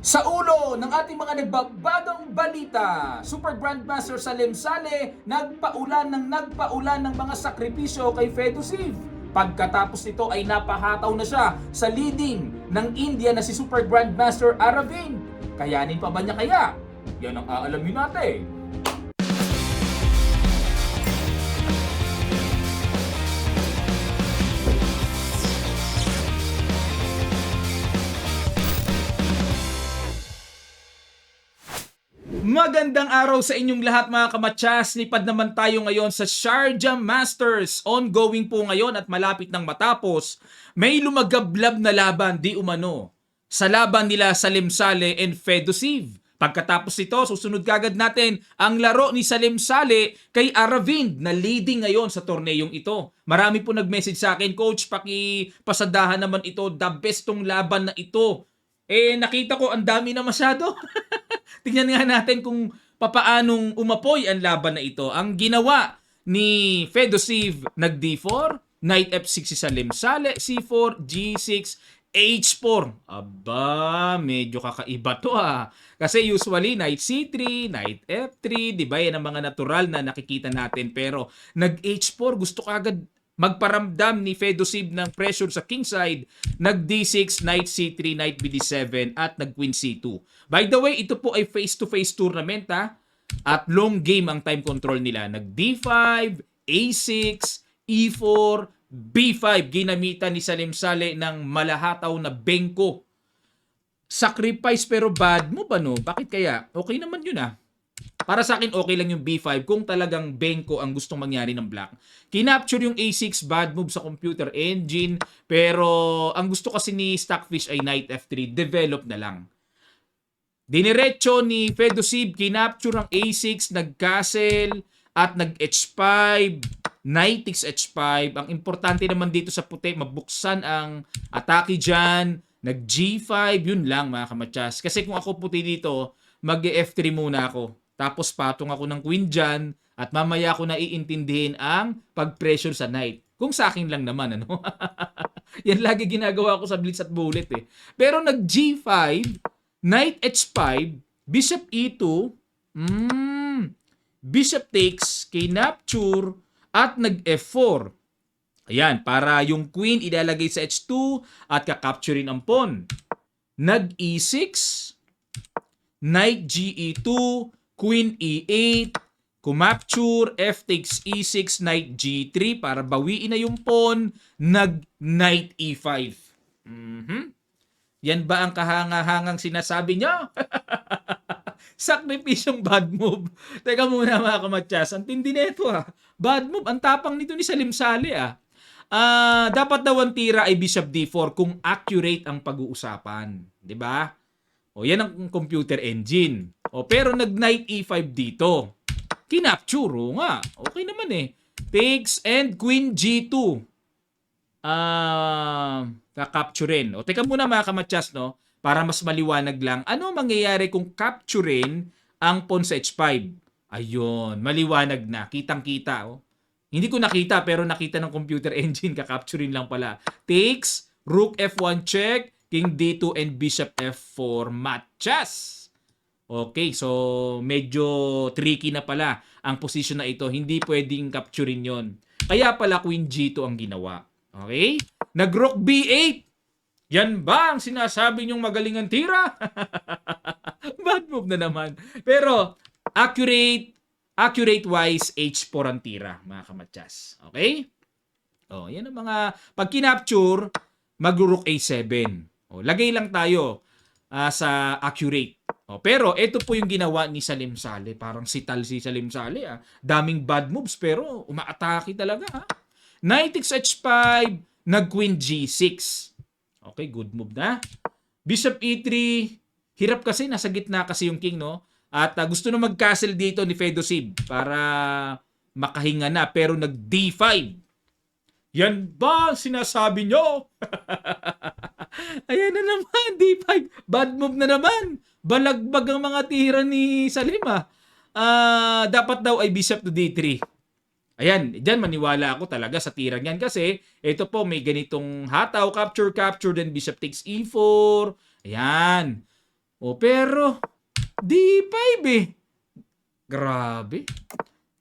Sa ulo ng ating mga nagbabagong balita, Super Grandmaster Salim Saleh nagpaulan ng mga sakripisyo kay Fedosiv. Pagkatapos nito ay napahataw na siya sa leading ng India na si Super Grandmaster Aravind. Kayanin pa ba niya kaya? Yan ang aalamin natin. Magandang araw sa inyong lahat mga kamatsas. Lipad naman tayo ngayon sa Sharjah Masters. Ongoing po ngayon at malapit nang matapos. May lumagablab na laban di umano sa laban nila Salim Saleh and Fedosiv. Pagkatapos nito, susunod kagad natin ang laro ni Salim Saleh kay Aravind na leading ngayon sa torneyong ito. Marami po nag-message sa akin, Coach, pakipasadahan naman ito, the best tong laban na ito. Nakita ko ang dami na masyado. Tingnan nga natin kung papaanong umapoy ang laban na ito. Ang ginawa ni Fedosiv, nag-D4, Knight F6 si Salim Saleh, C4, G6, H4. Aba, medyo kakaiba to Kasi usually Knight C3, Knight F3, di ba? Yan ang mga natural na nakikita natin. Pero nag-H4, gusto kagad magparamdam ni Fedosiv ng pressure sa kingside, nag-D6, Knight C3, Knight BD7, at nag-Queen C2. By the way, ito po ay face-to-face tournament at long game ang time control nila. Nag-D5, A6, E4, B5. Ginamitan ni Salim Saleh ng malahataw na bengko. Sacrifice pero bad mo ba no? Bakit kaya? Okay naman yun Para sa akin, okay lang yung B5 kung talagang bengko ang gustong mangyari ng black. Kinapture yung A6, bad move sa computer engine, pero ang gusto kasi ni Stockfish ay Knight F3, develop na lang. Diniretso ni Fedosiv, kinapture ang A6, nag-castle, at nag-H5, Knight takes H5. Ang importante naman dito sa puti, mabuksan ang atake dyan, nag-G5, yun lang mga kamatsas. Kasi kung ako puti dito, mag-F3 muna ako. Tapos patong ako ng queen dyan at mamaya ko na iintindihin ang pag-pressure sa knight. Kung sa akin lang naman, Yan lagi ginagawa ko sa blitz at bullet Pero nag-G5, Knight H5, Bishop E2, Bishop takes, kinapture, at nag-F4. Ayan, para yung queen ilalagay sa H2 at kakapturein ang pawn. Nag-E6, Knight GE2, Queen E8, kumapture, F takes E6, Knight G3 para bawiin na yung pawn, nag-Knight E5. Yan ba ang kahanga-hangang sinasabi nyo? Sakripisyong bad move. Teka muna mga kamatsas, ang tindi nito Bad move, ang tapang nito ni Salim Saleh dapat daw ang tira ay Bishop D4 kung accurate ang pag-uusapan. 'Di ba? Yan ang computer engine. Pero nag-Knight E5 dito. Kinapture nga. Okay naman Takes and Queen G2. Kakapturein. Teka muna mga kamatsas, para mas maliwanag lang. Ano mangyayari kung capturein ang pawn sa H5? Ayun, maliwanag na. Kitang-kita. Hindi ko nakita pero nakita ng computer engine. Kakapturein lang pala. Takes, Rook F1 check, King D2 and Bishop F4 matches. Okay, so medyo tricky na pala ang position na ito. Hindi pwedeng capturein yon. Kaya pala Queen G2 ang ginawa. Okay? Nag-Rook B8. Yan ba ang sinasabi niyong magaling ang tira? Bad move na naman. Pero accurate-wise, H4 ang tira, mga kamatsas. Okay? Yan ang mga pag kinapture, mag-Rook A7. Lagay lang tayo sa accurate. Pero ito po yung ginawa ni Salim Saleh. Parang sital si Salim Saleh. Daming bad moves pero umaatake talaga. Knight takes H5, nag-Queen G6. Okay, good move na. Bishop E3, hirap kasi, nasa gitna kasi yung king, At gusto na mag-castle dito ni Fedosiv para makahinga na. Pero nag-D5. Yan ba sinasabi nyo? Ayan na naman, D5. Bad move na naman. Balagbag ang mga tira ni Salim dapat daw ay Bishop to D3. Ayan, dyan maniwala ako talaga sa tirang yan kasi ito po may ganitong hataw, capture, then Bishop takes E4. Ayan. O pero, D5 eh. Grabe.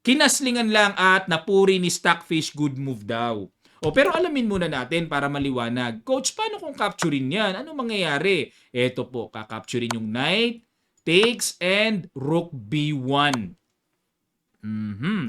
Kinaslingan lang at napuri ni Stockfish, good move daw. O pero alamin muna natin para maliwanag. Coach, paano kung capturein yan? Ano mangyayari? Ito po, kakapturein yung knight, takes, and rook b1.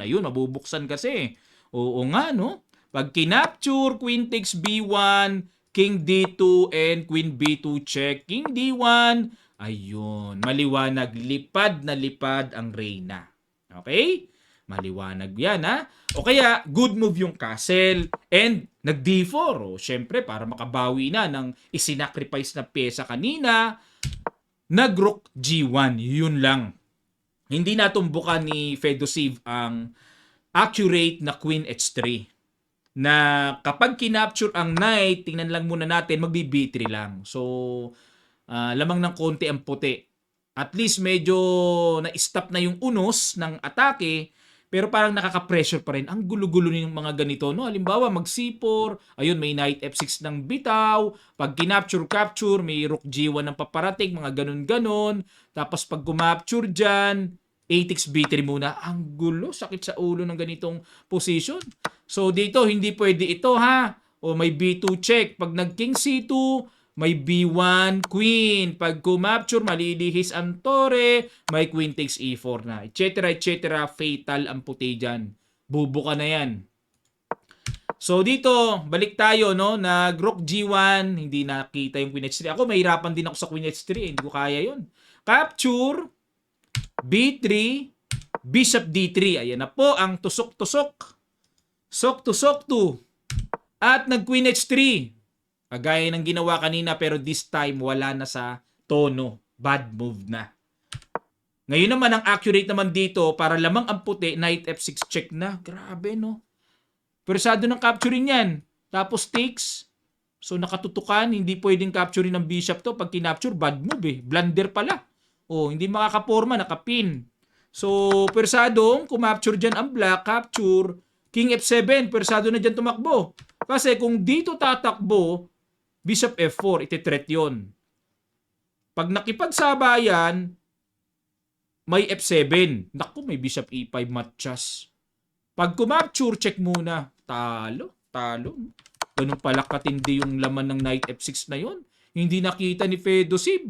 Ayun, mabubuksan kasi. Oo nga, no? Pag kinapture, queen takes b1, king d2, and queen b2 check, king d1. Ayun, maliwanag. Lipad na lipad ang reyna. Okay? Maliwanag yan, ha? O kaya, good move yung castle. And, nag-d4. O, syempre, para makabawi na ng isinacrifice na pyesa kanina, nag-rook g1. Yun lang. Hindi natumbukan ni Fedosiv ang accurate na queen h3. Na kapag kinapture ang knight, tingnan lang muna natin, magbi-b3 lang. So, lamang ng konti ang puti. At least medyo na-stop na yung unos ng atake, pero parang nakaka-pressure pa rin. Ang gulo-gulo ng mga ganito, no? Halimbawa, mag c4, ayun, may knight f6 ng bitaw, pag kinapture-capture, may rook g1 ng paparating, mga ganun-ganon. Tapos pag kumapture dyan, a takes b3 muna. Ang gulo, sakit sa ulo ng ganitong position. So dito, hindi pwede ito ha. O may b2 check. Pag nag-king c2, may b1 queen. Pag kumapture, malilihis ang tore, may queen takes e4 na. Etc. etc. Fatal ang puti dyan. Bubuka na yan. So dito, balik tayo, no? Nag-rook g1, hindi nakita yung queen h3. Ako, mahirapan din ako sa queen h3. Hindi ko kaya yun. Capture, b3, bishop d3. Ayan na po ang tusok-tusok. Sok-tusok to. At nag-queen h3. Kagaya ng ginawa kanina pero this time wala na sa tono. Bad move na. Ngayon naman ang accurate naman dito para lamang ang puti, knight f6 check na. Grabe, no? Persado ng capturing yan. Tapos takes. So nakatutukan, hindi pwedeng capturing ng bishop to. Pag kinapture, bad move eh. Blunder pala. Oh, hindi makakaporma, nakapin. So, persadong, kumapture dyan ang black, capture, king f7, persado na dyan tumakbo. Kasi kung dito tatakbo, bishop f4, iti-threat yun. Pag nakipagsabayan, may f7. Naku, may bishop e5, matchas. Pag kumapture, check muna. Talo, talo. Ganun pala katindi yung laman ng knight f6 na yun. Hindi nakita ni Fedosiv.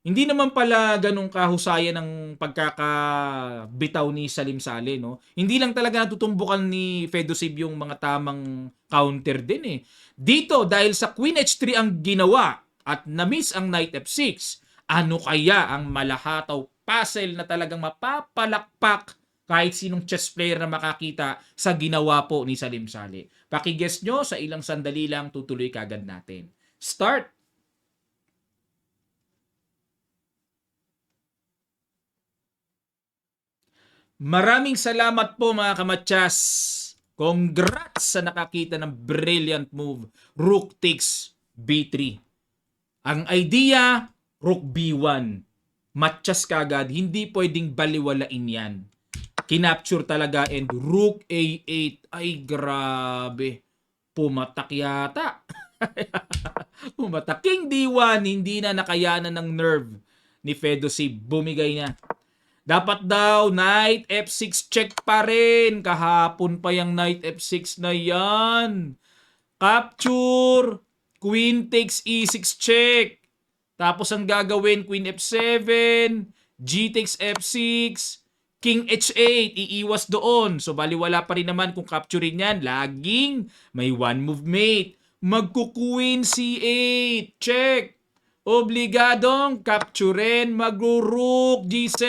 Hindi naman pala ganun kahusayan ng pagkakabitaw ni Salim Saleh, no? Hindi lang talaga natutumbukan ni Fedosiv yung mga tamang counter din eh. Dito, dahil sa Queen H3 ang ginawa at na-miss ang Knight F6, ano kaya ang malahataw puzzle na talagang mapapalakpak kahit sinong chess player na makakita sa ginawa po ni Salim Saleh? Pakiguess nyo, sa ilang sandali lang tutuloy kagad natin. Start! Maraming salamat po mga kamatsas. Congrats sa nakakita ng brilliant move. Rook takes b3. Ang idea, rook b1. Matchas kagad, hindi pwedeng baliwalain yan. Kinapture talaga and rook a8. Ay grabe. Pumatak yata. Pumatak. King d1, hindi na nakayanan ng nerve ni Fedosiv. Bumigay na. Dapat daw, knight f6 check pa rin. Kahapon pa yung knight f6 na yan. Capture. Queen takes e6 check. Tapos ang gagawin, queen f7. G takes f6. King h8. Iiwas doon. So, baliwala pa rin naman kung capturein yan. Laging may one move mate. Magku-queen c8. Check. Obligadong capturein, magro-rook g7.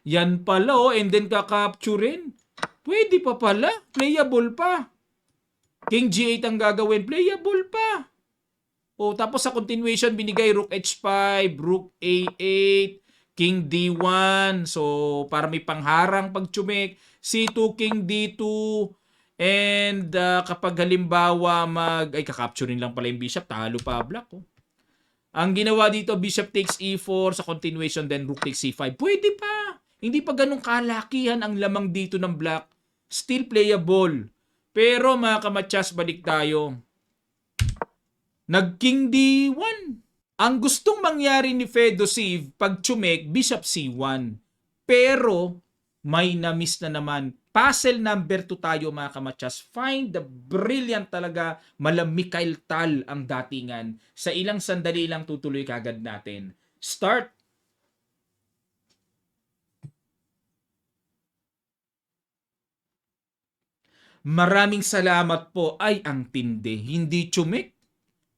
Yan pala oh, and then kakapturein. Pwede pa pala, playable pa. King g8 ang gagawin, playable pa. Oh, tapos sa continuation binigay rook h5, rook a8, king d1. So para may pangharang pag tsumik, c2, king d2. And kapag halimbawa kakapturein lang pala yung bishop, talo pa black oh. Ang ginawa dito, bishop takes e4 sa continuation, then rook takes c5. Pwede pa. Hindi pa ganun kalakihan ang lamang dito ng black. Still playable. Pero mga kamatsas, balik tayo. Nag-king d1. Ang gustong mangyari ni Fedosiv pag Chumek, Bishop C1. Pero may na-miss na naman. Puzzle number 2 tayo mga kamatsas. Find the brilliant talaga. Mala Mikhail Tal ang datingan. Sa ilang sandali lang tutuloy kagad natin. Start. Maraming salamat po. Ay, ang tindi. Hindi Chumek.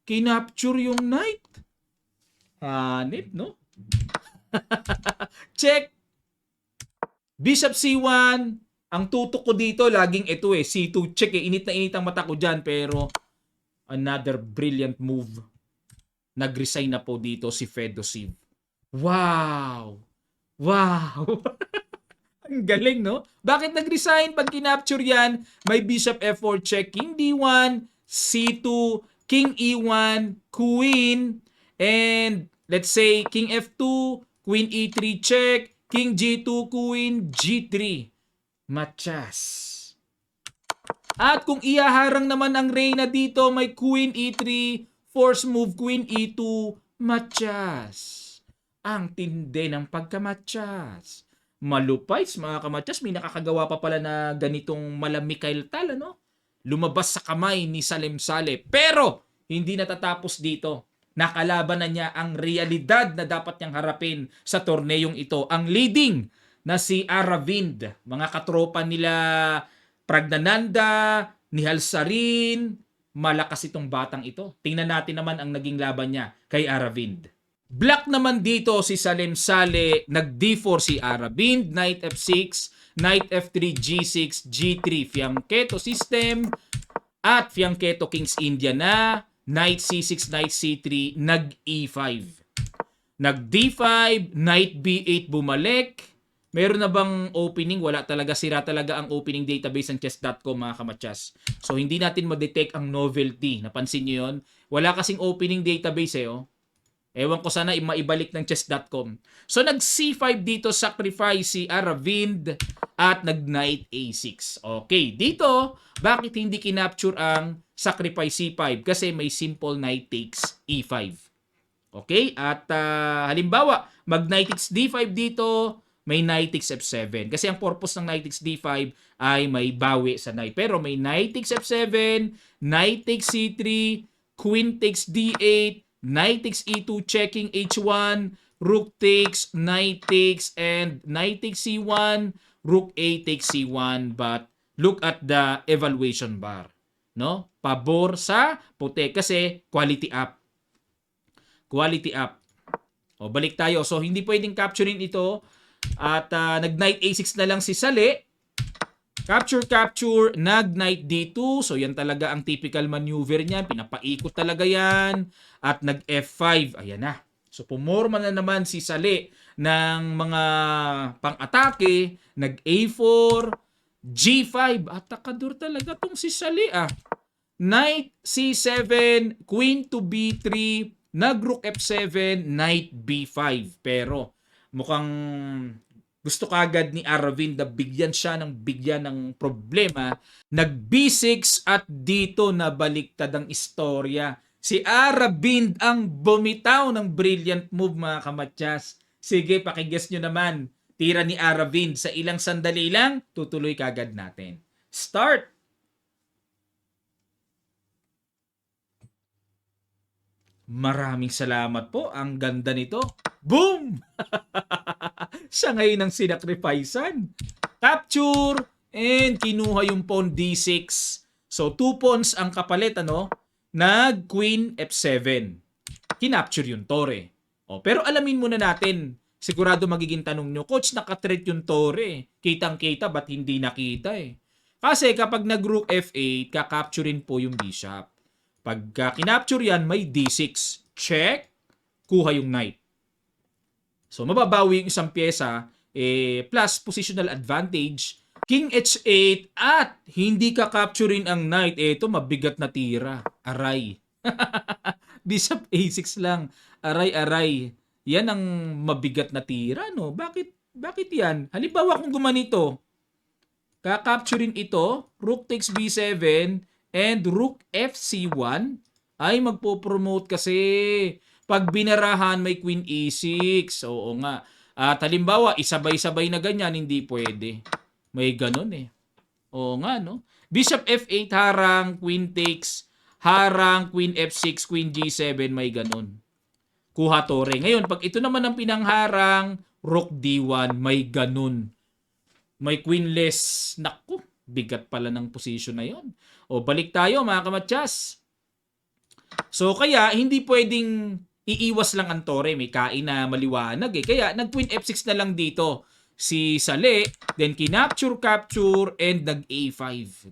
Kinapture yung knight. Hanip, no? Check. Bishop C1. Ang tutok ko dito, laging ito eh. C2 check eh. Init na init ang mata ko dyan. Pero, another brilliant move. Nag-resign na po dito si Fedosiv. Wow! Wow! Ang galing, no? Bakit nag-resign? Pag kinapture yan, may Bishop F4 check, King D1, C2, King E1, Queen, and let's say King F2, Queen E3 check, King G2, Queen G3. Matchas. At kung ihaharang naman ang Reyna dito, may Queen E3, force move Queen E2, matchas. Ang tindi ng pagkamatchas. Malupais mga kamatsas, may nakakagawa pa pala na ganitong Mala Mikhail Tal, ano? Lumabas sa kamay ni Salem Saleh. Pero, hindi natatapos dito. Nakalaban na niya ang realidad na dapat niyang harapin sa torneyong ito. Ang leading na si Aravind. Mga katropa nila Pragnananda, Nihal Sarin. Malakas itong batang ito. Tingnan natin naman ang naging laban niya kay Aravind. Black naman dito si Salem Saleh, nag-D4 si Aravind, Knight F6, Knight F3, G6, G3, Fianchetto system, at Fianchetto King's India na, Knight C6, Knight C3, nag-E5. Nag-D5, Knight B8 bumalik. Meron na bang opening? Wala talaga, sira talaga ang opening database ng chess.com mga kamatsas. So hindi natin ma-detect ang novelty. Napansin niyo 'yon? Wala kasing opening database eh, oh. Ewan ko, sana maibalik ng chess.com. So nag C5 dito, sacrifice si Aravind at nag Knight A6. Okay, dito bakit hindi kinapture ang sacrifice C5? Kasi may simple knight takes E5. Okay, at halimbawa mag knight takes D5 dito, may knight takes F7. Kasi ang purpose ng knight takes D5 ay may bawi sa knight. Pero may knight takes F7, knight takes C3, queen takes D8, knight takes E2, checking H1, rook takes, knight takes, and knight takes C1, rook A takes C1. But look at the evaluation bar. No? Pabor sa puti kasi quality up. Quality up. O, balik tayo. So, hindi pwedeng capturein ito. At nag-knight A6 na lang si Saleh. Capture, nag-knight D2. So, yan talaga ang typical maneuver niyan. Pinapaikot talaga yan. At nag-F5. Ayan na. So, pumorma na naman si Saleh ng mga pang-atake. Nag-A4, G5. Atakador talaga tong si Saleh ah. Knight C7, Queen to B3, nag-Rook F7, Knight B5. Pero mukhang gusto kagad ni Aravind na bigyan siya ng problema. Nag-B6 at dito nabaliktad ang istorya. Si Aravind ang bumitaw ng brilliant move mga kamatyas. Sige, pakiguess nyo naman. Tira ni Aravind sa ilang sandali lang, tutuloy kagad natin. Start! Maraming salamat po. Ang ganda nito. Boom! Siya ngayon ang sinacrificean. Capture! And kinuha yung pawn D6. So, 2 pawns ang kapalit, ano? Nag-Queen F7. Kinapture yung tore. O, pero alamin muna natin. Sigurado magiging tanong nyo, Coach, nakatreat yung tore. Kitang-kita, ba't hindi nakita eh? Kasi kapag nag-Rook F8, kakapturein po yung bishop. Pagka kinapture yan, may D6. Check. Kuha yung knight. So, mababawi yung isang pyesa plus positional advantage. King H8 at hindi ka-capturein ang knight. Ito, mabigat na tira. Aray. Bishop A6 lang. Aray. Yan ang mabigat na tira, no? Bakit yan? Halimbawa kung gumanito, ka-capturein ito, Rook takes B7, and Rook FC1 ay magpo-promote kasi Pag binarahan, may Queen E6. Oo nga. At halimbawa, isabay-sabay na ganyan, hindi pwede. May ganun eh. Oo nga, no? Bishop F8 harang, Queen takes, harang, Queen F6, Queen G7, may ganun. Kuha tore. Ngayon, pag ito naman ang pinangharang, Rook D1, may ganun. May queenless. Naku, bigat pala ng position na yon. O, balik tayo mga kamatsas. So, kaya, hindi pwedeng iiwas lang ang tore. May kain na maliwanag eh. Kaya, nag-queen F6 na lang dito si Sale, then kinapture, and nag-A5.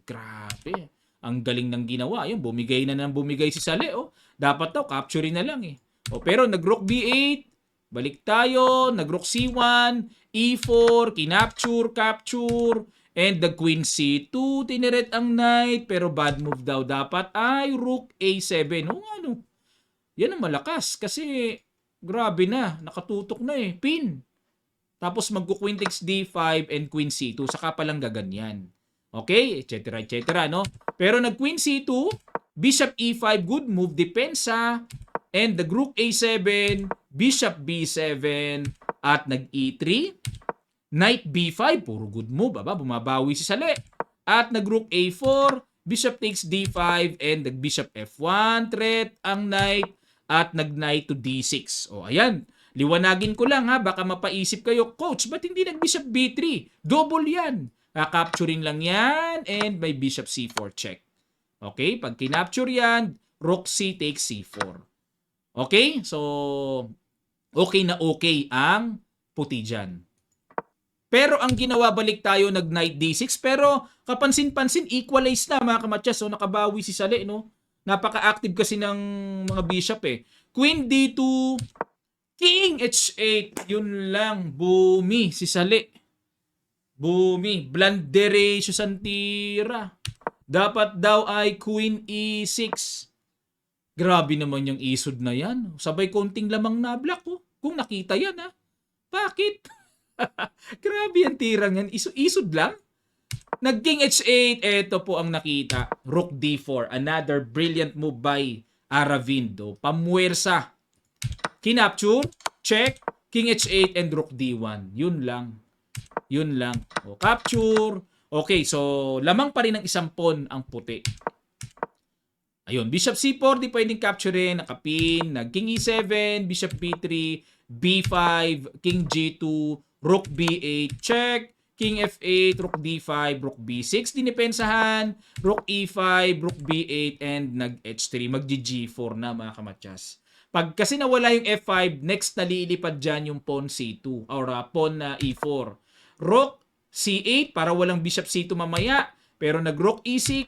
Grabe. Ang galing ng ginawa. Yun, bumigay na ng bumigay si Sale. Oh. Dapat daw, capture na lang eh. O, pero nag-rook B8, balik tayo, nag-rook C1, E4, capture, and the queen C2, tiniret ang knight, pero bad move daw dapat ay rook A7. O ano, yan ang malakas kasi grabe na, nakatutok na eh, pin. Tapos mag-queen takes D5 and queen C2, saka palang gaganyan. Okay, etc. no? Pero nag-queen C2, bishop E5, good move, depensa, and the rook A7, bishop B7, at nag-E3, knight B5, puro good move, bumabawi si Sale. At nag-rook A4, bishop takes D5, and nag-bishop F1, threat ang knight, at nag-knight to D6. O, ayan. Liwanagin ko lang ha, baka mapaisip kayo, Coach, ba't hindi nag-bishop B3? Double yan. Capturing lang yan, and may bishop C4 check. Okay, pag kinapture yan, rook C takes C4. Okay, so okay na okay ang puti dyan. Pero ang ginawa, balik tayo, nag-knight D6, pero kapansin-pansin, equalize na mga kamatsas. So nakabawi si Sale, no? Napaka-active kasi ng mga bishop eh. Queen D2, King H8, yun lang, bumi si Sale. Bumi, blanderatio santira. Dapat daw ay Queen E6. Grabe naman yung isod na yan. Sabay konting lamang na black oh. Kung nakita yan ha. Bakit? Grabe yung tirang yan. Isod lang. Nag-King H8, eto po ang nakita. Rook D4, another brilliant move by Aravindo. Pamuwersa. Kinapture, check, King H8 and Rook D1. Yun lang. O, capture. Okay, so lamang pa rin ng isang pawn ang puti. Ayun, Bishop C4, di pwedeng capturein, nakapin, nag-King E7, Bishop B3, B5, King G2, Rook B8, check, King F8, Rook D5, Rook B6, dinipensahan, Rook E5, Rook B8, and nag-H3, mag-G4 na mga kamatsas. Pag kasi nawala yung F5, next na lilipad dyan yung pawn C2, or pawn na E4. Rook C8, para walang Bishop C2 mamaya, pero nag-Rook E6,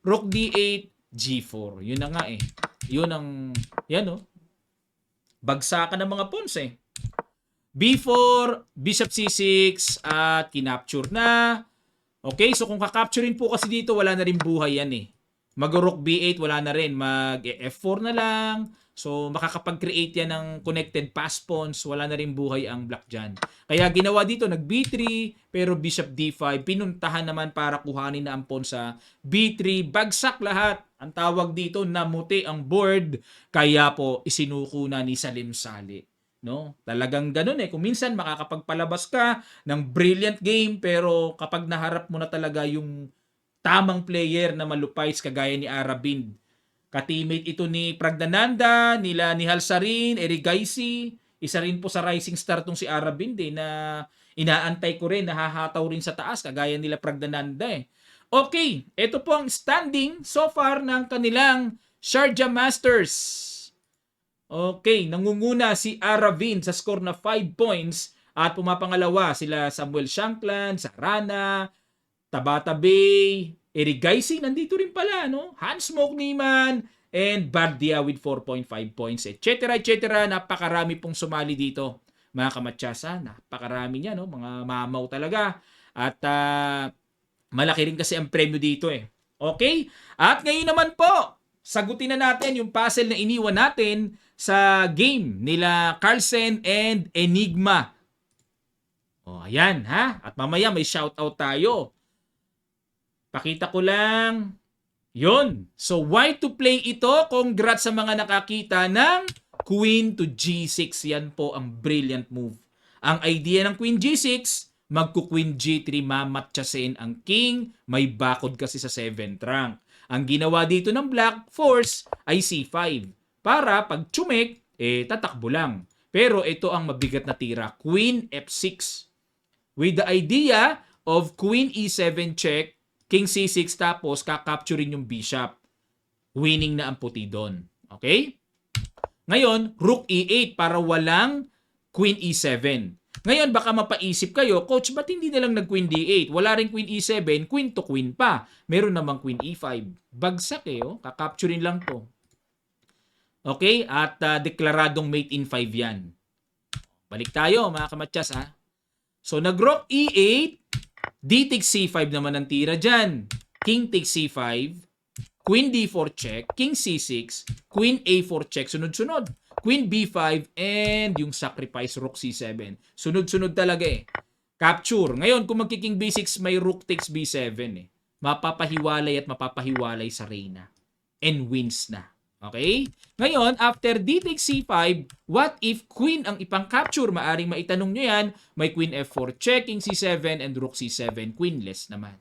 Rook D8, G4. Yun na nga eh. Yun ang, yan oh. Bagsakan ng mga pawns eh. B4, Bishop C6, at kinapture na. Okay, so kung kakapturein po kasi dito, wala na rin buhay yan eh. Mag-Rook B8, wala na rin. Mag-F4 na lang. So, makakapag-create yan ng connected pass pawns. Wala na rin buhay ang black dyan. Kaya ginawa dito, nag-B3, pero Bishop D5. Pinuntahan naman para kuhanin na ang pawn sa B3. Bagsak lahat. Ang tawag dito, namuti ang board. Kaya po, isinuko na ni Salim Sale. No? Talagang ganun eh. Kung minsan makakapagpalabas ka ng brilliant game, pero kapag naharap mo na talaga yung tamang player na malupais kagaya ni Aravind, ka-teammate ito ni Pragdananda, nila ni Halsarin, Erigaisi, isa rin po sa rising star tong si Aravind eh, na inaantay ko rin, nahahataw rin sa taas, kagaya nila Pragdananda eh. Okay, ito po ang standing so far ng kanilang Sharjah Masters. Okay, nangunguna si Aravind sa score na 5 points at pumapangalawa sila Samuel Shankland, Sarana, Tabata Bay, Erigaisi, nandito rin pala, no? Hans Smoke Niemann, and Bardia with 4.5 points, etc. Napakarami pong sumali dito, mga kamatsasa. Napakarami niya, no? Mga mamaw talaga. At malaki rin kasi ang premyo dito eh. Okay? At ngayon naman po, sagutin na natin yung puzzle na iniwan natin sa game nila Carlsen and Enigma. O, ayan, ha? At mamaya may shoutout tayo. Pakita ko lang. Yun. So, why to play ito? Congrats sa mga nakakita ng Queen to G6, yan po ang brilliant move. Ang idea ng Queen G6, magku-Queen G3, mamatchasin ang King, may bakod kasi sa 7th rank. Ang ginawa dito ng Black Force ay C5, para pag tsumik, tatakbo lang. Pero ito ang mabigat na tira, Queen F6. With the idea of Queen E7 check, King C6 tapos kakapturin yung bishop. Winning na ang puti doon. Okay? Ngayon, Rook E8 para walang Queen E7. Ngayon, baka mapaisip kayo, Coach, ba't hindi na lang nag-Queen D8? Wala rin Queen E7, Queen to Queen pa. Meron namang Queen E5. Bagsak kakapturin lang to. Okay? At deklaradong mate in 5 yan. Balik tayo, mga kamatyas, ha? So, nag-Rook E8, D takes C5 naman ang tira dyan. King takes C5, Queen D4 check, King C6, Queen A4 check, sunod-sunod. Queen B5, and yung sacrifice Rook C7. Sunod-sunod talaga Capture. Ngayon, kung magki-King B6, may Rook takes B7 Mapapahiwalay at mapapahiwalay sa reyna. And wins na. Okay? Ngayon, after D takes C5, what if Queen ang ipang-capture? Maaring maitanong nyo yan. May Queen F4 check, King C7, and Rook C7. Queenless naman.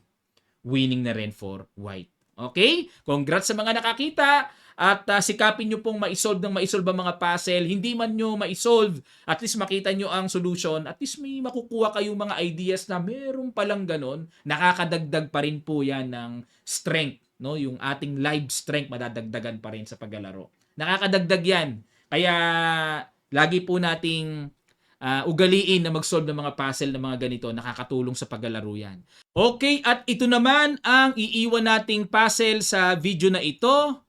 Winning na rin for White. Okay? Congrats sa mga nakakita. At sikapin nyo pong maisolve ang mga puzzle. Hindi man nyo maisolve, at least makita nyo ang solution. At least may makukuha kayong mga ideas na meron palang ganon. Nakakadagdag pa rin po yan ng strength. No? Yung ating live strength madadagdagan pa rin sa paglalaro. Nakakadagdag yan. Kaya lagi po nating ugaliin na mag-solve ng mga puzzle ng mga ganito. Nakakatulong sa paglalaro yan. Okay, at ito naman ang iiwan nating puzzle sa video na ito.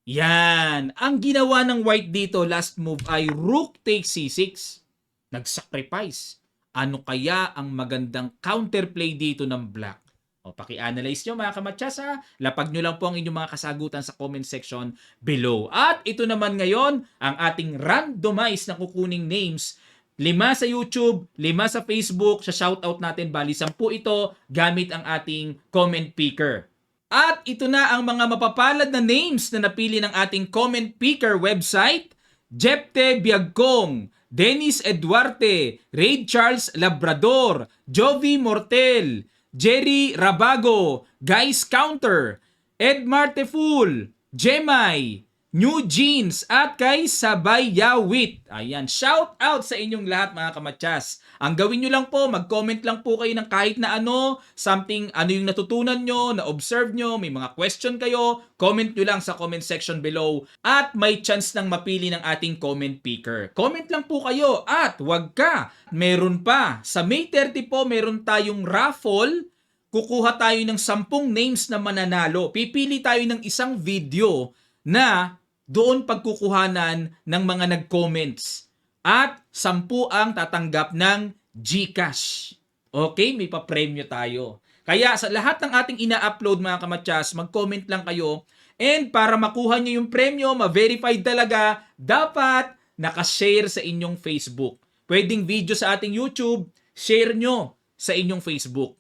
Yan. Ang ginawa ng White dito, last move ay Rook takes C6. Nag-sacrifice. Ano kaya ang magandang counterplay dito ng Black? O, paki-analyze nyo mga kamatyas ha. Lapag nyo lang po ang inyong mga kasagutan sa comment section below. At ito naman ngayon, ang ating randomized na kukuning names. 5 sa YouTube, 5 sa Facebook, sa shoutout natin, bali 10 ito, gamit ang ating comment picker. At ito na ang mga mapapalad na names na napili ng ating comment picker website. Jepte Biagcong, Dennis Eduarte, Raid Charles Labrador, Jovi Mortel, Jerry Rabago, Guys Counter, Ed Marteful, Jemay, New Jeans, at kay Sabay Yawit. Ayan, shout out sa inyong lahat mga kamatyas. Ang gawin nyo lang po, mag-comment lang po kayo ng kahit na ano, something, ano yung natutunan nyo, na-observe nyo, may mga question kayo, comment nyo lang sa comment section below at may chance ng mapili ng ating comment picker. Comment lang po kayo at wag ka, meron pa. Sa May 30 po, meron tayong raffle. Kukuha tayo ng 10 names na mananalo. Pipili tayo ng isang video na doon pagkukuhanan ng mga nag-comments. At 10 ang tatanggap ng GCash. Okay, may pa-premyo tayo. Kaya sa lahat ng ating ina-upload mga kamatyas, mag-comment lang kayo. And para makuha nyo yung premyo, ma-verified talaga, dapat nakashare sa inyong Facebook. Pwedeng video sa ating YouTube, share nyo sa inyong Facebook.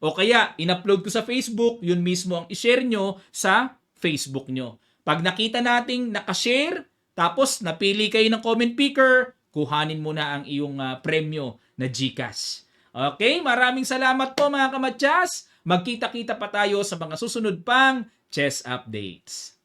O kaya, in-upload ko sa Facebook, yun mismo ang i-share nyo sa Facebook nyo. Pag nakita nating nakashare, tapos napili kayo ng comment picker, kuhanin mo na ang iyong premyo na GCash. Okay, maraming salamat po mga kamatyas. Magkita-kita pa tayo sa mga susunod pang chess updates.